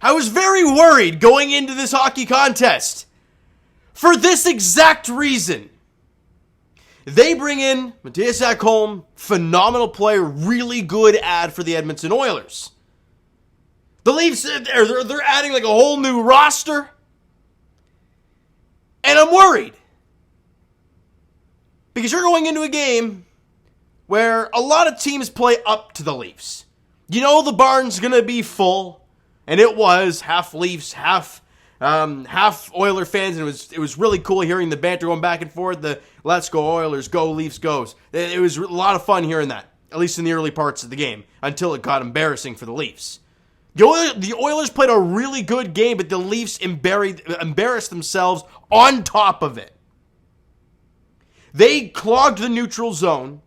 I was very worried going into this hockey contest for this exact reason. They bring in Mattias Ekholm, phenomenal player, really good ad for the Edmonton Oilers. The Leafs, they're adding like a whole new roster. And I'm worried. Because you're going into a game where a lot of teams play up to the Leafs. You know the barn's going to be full. And it was half Leafs, half Oiler fans, and it was really cool hearing the banter going back and forth. The "Let's go Oilers, go Leafs, goes." It was a lot of fun hearing that, at least in the early parts of the game, until it got embarrassing for the Leafs. The Oilers played a really good game, but the Leafs embarrassed themselves on top of it. They clogged the neutral zone,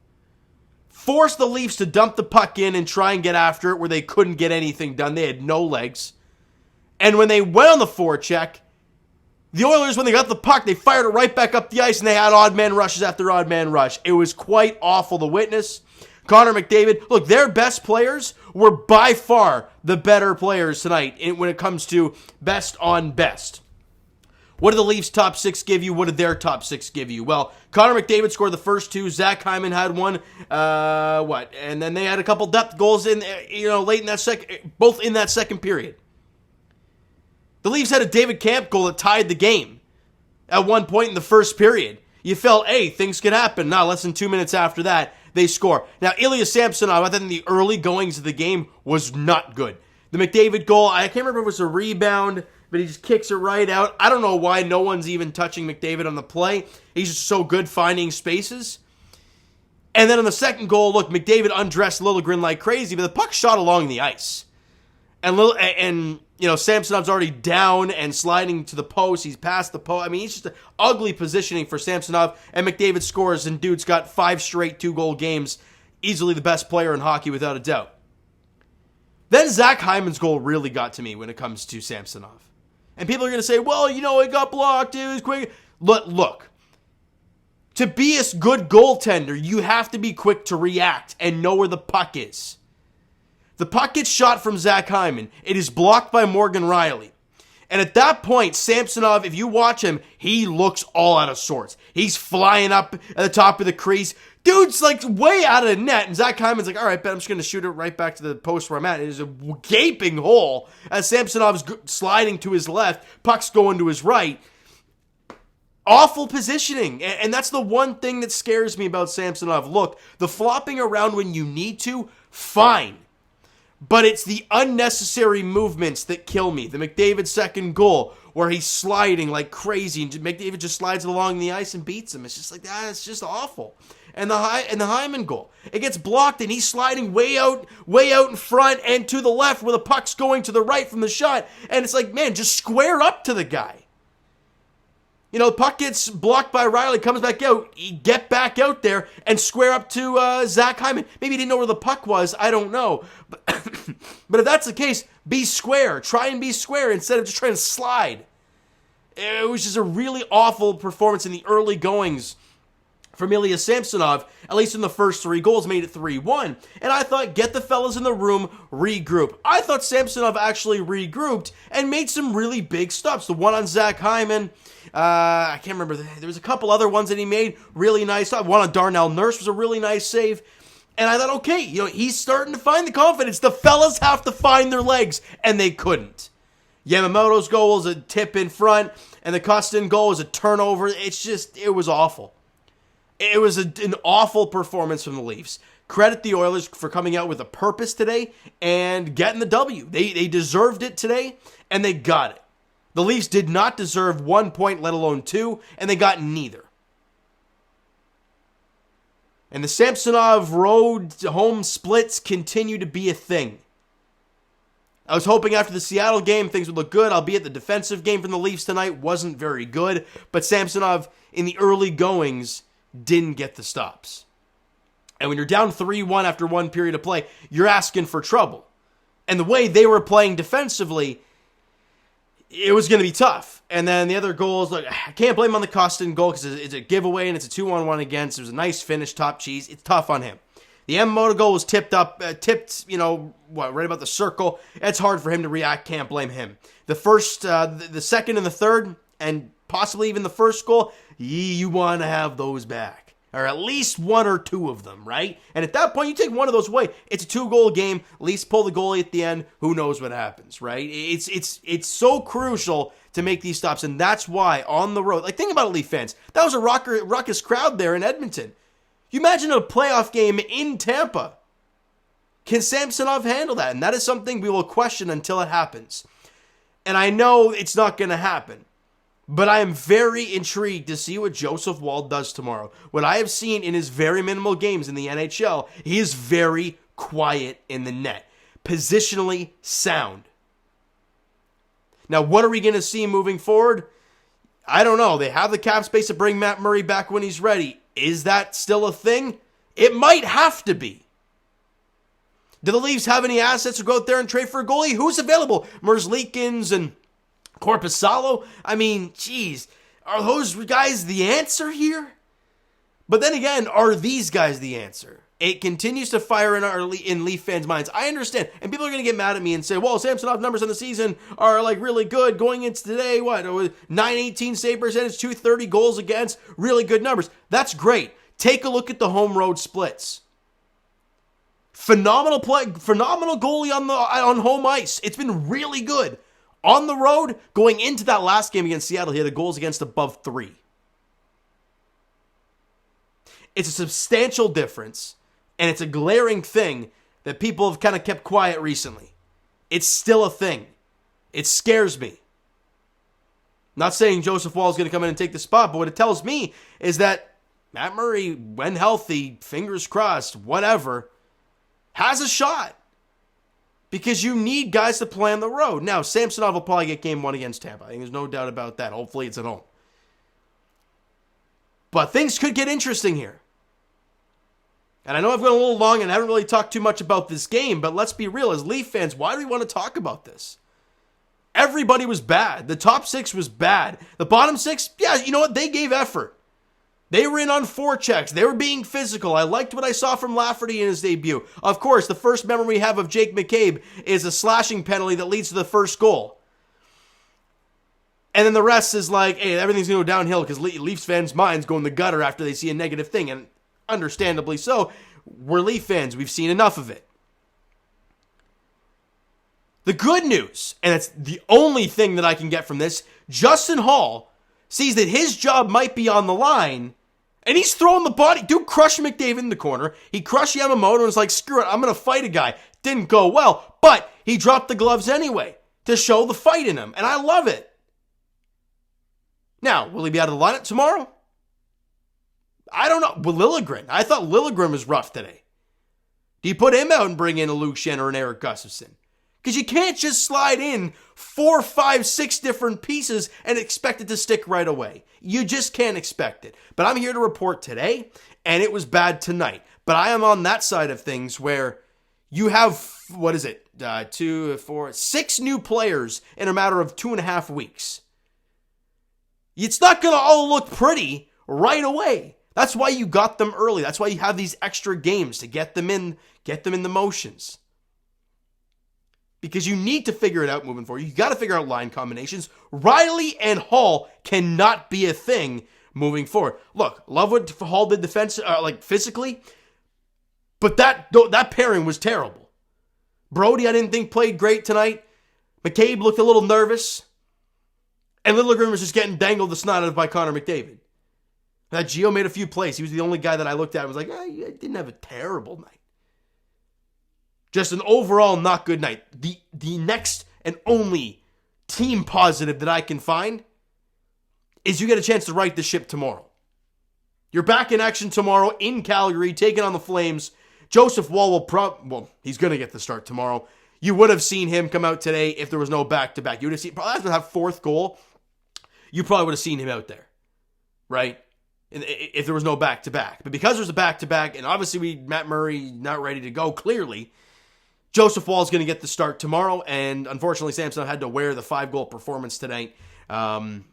forced the Leafs to dump the puck in and try and get after it where they couldn't get anything done. They had no legs. And when they went on the forecheck, the Oilers, when they got the puck, they fired it right back up the ice and they had odd man rushes after odd man rush. It was quite awful to witness. Connor McDavid, look, their best players were by far the better players tonight when it comes to best on best. What did the Leafs' top six give you? What did their top six give you? Well, Connor McDavid scored the first two. Zach Hyman had one. And then they had a couple depth goals in, late in that both in that second period. The Leafs had a David Camp goal that tied the game at one point in the first period. You felt, hey, things could happen. Now, less than 2 minutes after that, they score. Now, Ilya Samsonov, I think in the early goings of the game, was not good. The McDavid goal, I can't remember if it was a rebound, but he just kicks it right out. I don't know why no one's even touching McDavid on the play. He's just so good finding spaces. And then on the second goal, look, McDavid undressed Liljegren like crazy, but the puck shot along the ice. And Samsonov's already down and sliding to the post. He's past the post. I mean, it's just an ugly positioning for Samsonov. And McDavid scores, and dude's got 5 straight 2-goal games. Easily the best player in hockey without a doubt. Then Zach Hyman's goal really got to me when it comes to Samsonov. And people are going to say, well, it got blocked. It was quick. Look. To be a good goaltender, you have to be quick to react and know where the puck is. The puck gets shot from Zach Hyman. It is blocked by Morgan Rielly. And at that point, Samsonov, if you watch him, he looks all out of sorts. He's flying up at the top of the crease. Dude's like way out of the net. And Zach Hyman's like, all right, bet I'm just going to shoot it right back to the post where I'm at. It is a gaping hole as Samsonov's sliding to his left. Puck's going to his right. Awful positioning. And that's the one thing that scares me about Samsonov. Look, the flopping around when you need to, fine. But it's the unnecessary movements that kill me. The McDavid second goal, where he's sliding like crazy, and McDavid just slides along the ice and beats him. It's just like that. It's just awful. And the Hyman goal, it gets blocked, and he's sliding way out in front and to the left, where the puck's going to the right from the shot. And it's like, man, just square up to the guy. The puck gets blocked by Rielly, comes back out. Get back out there and square up to Zach Hyman. Maybe he didn't know where the puck was. I don't know. But if that's the case, be square. Try and be square instead of just trying to slide. It was just a really awful performance in the early goings from Ilya Samsonov, at least in the first 3 goals, made it 3-1. And I thought, get the fellas in the room, regroup. I thought Samsonov actually regrouped and made some really big stops. The one on Zach Hyman, I can't remember. There was a couple other ones that he made, really nice stop. One on Darnell Nurse was a really nice save. And I thought, okay, he's starting to find the confidence. The fellas have to find their legs, and they couldn't. Yamamoto's goal was a tip in front, and the Costin goal was a turnover. It was awful. It was an awful performance from the Leafs. Credit the Oilers for coming out with a purpose today and getting the W. They deserved it today, and they got it. The Leafs did not deserve 1 point, let alone 2, and they got neither. And the Samsonov road home splits continue to be a thing. I was hoping after the Seattle game things would look good, albeit the defensive game from the Leafs tonight wasn't very good, but Samsonov in the early goings didn't get the stops. And when you're down 3-1 after 1 period of play, you're asking for trouble. And the way they were playing defensively, it was going to be tough. And then the other goals, I can't blame him on the Costin goal because it's a giveaway and it's a 2-on-1 against. It was a nice finish, top cheese. It's tough on him. The Yamamoto goal was tipped, right about the circle. It's hard for him to react. Can't blame him. The first, the second and the third, and possibly even the first goal, you want to have those back. Or at least one or two of them, right? And at that point, you take one of those away. It's a 2-goal game. At least pull the goalie at the end. Who knows what happens, right? It's so crucial to make these stops, and that's why on the road, like think about it, Leaf fans. That was a ruckus crowd there in Edmonton. You imagine a playoff game in Tampa. Can Samsonov handle that? And that is something we will question until it happens. And I know it's not going to happen. But I am very intrigued to see what Joseph Woll does tomorrow. What I have seen in his very minimal games in the NHL, he is very quiet in the net. Positionally sound. Now, what are we going to see moving forward? I don't know. They have the cap space to bring Matt Murray back when he's ready. Is that still a thing? It might have to be. Do the Leafs have any assets to go out there and trade for a goalie? Who's available? Merzlikins and Korpisalo? I mean, geez. Are those guys the answer here? But then again, are these guys the answer? It continues to fire in Leaf fans' minds. I understand. And people are going to get mad at me and say, well, Samsonov's numbers on the season are like really good. Going into today, 918 save percentage, 230 goals against, really good numbers. That's great. Take a look at the home road splits. Phenomenal goalie on home ice. It's been really good. On the road, going into that last game against Seattle, he had a goals against above 3. It's a substantial difference. And it's a glaring thing that people have kind of kept quiet recently. It's still a thing. It scares me. Not saying Joseph Woll is going to come in and take the spot, but what it tells me is that Matt Murray, when healthy, fingers crossed, whatever, has a shot. Because you need guys to play on the road. Now, Samsonov will probably get game 1 against Tampa. I think there's no doubt about that. Hopefully it's at home. But things could get interesting here. And I know I've gone a little long and I haven't really talked too much about this game, but let's be real. As Leaf fans, why do we want to talk about this? Everybody was bad. The top 6 was bad. The bottom 6, yeah, you know what? They gave effort. They were in on forechecks. They were being physical. I liked what I saw from Lafferty in his debut. Of course, the first memory we have of Jake McCabe is a slashing penalty that leads to the first goal. And then the rest is like, hey, everything's going to go downhill because Leafs fans' minds go in the gutter after they see a negative thing. And understandably so. We're Leaf fans. We've seen enough of it. The good news, and it's the only thing that I can get from this, Justin Hall sees that his job might be on the line, and he's throwing the body. Dude crushed McDavid in the corner. He crushed Yamamoto and was like, screw it, I'm going to fight a guy. Didn't go well, but he dropped the gloves anyway to show the fight in him, and I love it. Now, will he be out of the lineup tomorrow? I don't know. Well, Liljegren. I thought Liljegren was rough today. Do you put him out and bring in a Luke Schenn or an Eric Gustafsson? Because you can't just slide in 4, 5, 6 different pieces and expect it to stick right away. You just can't expect it. But I'm here to report today, and it was bad tonight. But I am on that side of things where you have, 6 new players in a matter of 2.5 weeks. It's not going to all look pretty right away. That's why you got them early. That's why you have these extra games to get them in the motions. Because you need to figure it out moving forward. You got to figure out line combinations. Riley and Hall cannot be a thing moving forward. Look, love what Hall did physically, but that pairing was terrible. Brody, I didn't think played great tonight. McCabe looked a little nervous, and Liljegren was just getting dangled the snot out of by Connor McDavid. That Gio made a few plays. He was the only guy that I looked at and was like, you didn't have a terrible night. Just an overall not good night. The next and only team positive that I can find is you get a chance to right the ship tomorrow. You're back in action tomorrow in Calgary, taking on the Flames. Joseph Woll he's going to get the start tomorrow. You would have seen him come out today if there was no back-to-back. You would have seen, probably after that 4th goal, you probably would have seen him out there, right? If there was no back-to-back. But because there's a back-to-back, and obviously Matt Murray not ready to go, clearly, Joseph Woll is going to get the start tomorrow, and unfortunately Samsonov had to wear the 5-goal performance tonight. And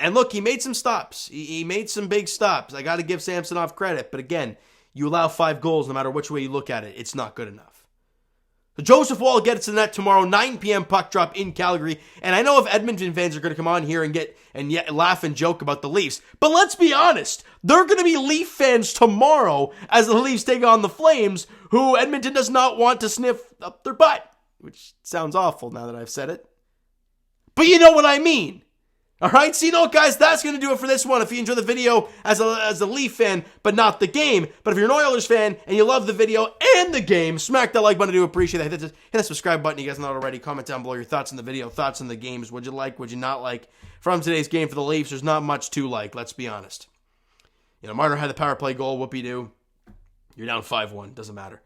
look, he made some stops. He made some big stops. I got to give Samsonov credit, but again, You allow 5 goals no matter which way you look at it. It's not good enough. So Joseph Woll gets to the net tomorrow, 9 p.m. puck drop in Calgary. And I know if Edmonton fans are going to come on here and laugh and joke about the Leafs, but let's be honest, they're going to be Leaf fans tomorrow as the Leafs take on the Flames, who Edmonton does not want to sniff up their butt, which sounds awful now that I've said it. But you know what I mean. All right, so you know what, guys, that's going to do it for this one. If you enjoy the video as a Leaf fan, but not the game, but if you're an Oilers fan and you love the video and the game, smack that like button. I do appreciate it. Hit that subscribe button. You guys know it already. Comment down below your thoughts on the video, thoughts on the games. Would you like, would you not like? From today's game for the Leafs, there's not much to like, let's be honest. You know, Marner had the power play goal, whoopee-doo. You're down 5-1, doesn't matter.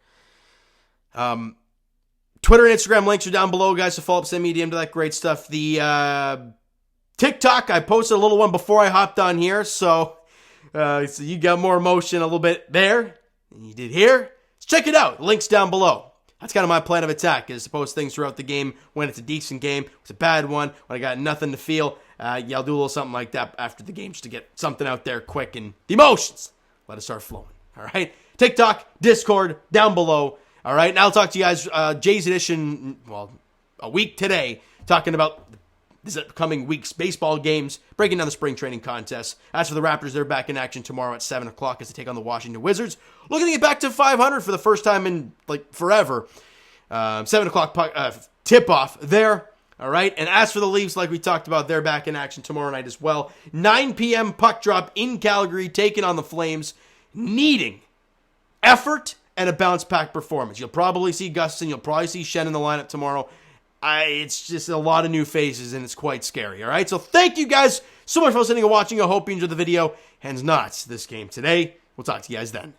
Twitter and Instagram links are down below, guys, so follow up, send me a DM to that great stuff. The TikTok, I posted a little one before I hopped on here, so you got more emotion a little bit there than you did here. So check it out. Links down below. That's kind of my plan of attack, is to post things throughout the game when it's a decent game. It's a bad one, when I got nothing to feel. I'll do a little something like that after the game just to get something out there quick and the emotions. Let it start flowing. All right? TikTok, Discord, down below. All right? Now I'll talk to you guys, Jay's Edition, well, a week today, talking about this upcoming week's baseball games, breaking down the spring training contest. As for the Raptors, they're back in action tomorrow at 7 o'clock as they take on the Washington Wizards. Looking to get back to 500 for the first time in, forever. 7 o'clock tip-off there. All right, and as for the Leafs, like we talked about, they're back in action tomorrow night as well. 9 p.m. puck drop in Calgary, taking on the Flames, needing effort and a bounce-back performance. You'll probably see Gustin, you'll probably see Shen in the lineup tomorrow. It's just a lot of new faces, and it's quite scary, all right? So thank you guys so much for listening and watching. I hope you enjoyed the video. Hens not this game today. We'll talk to you guys then.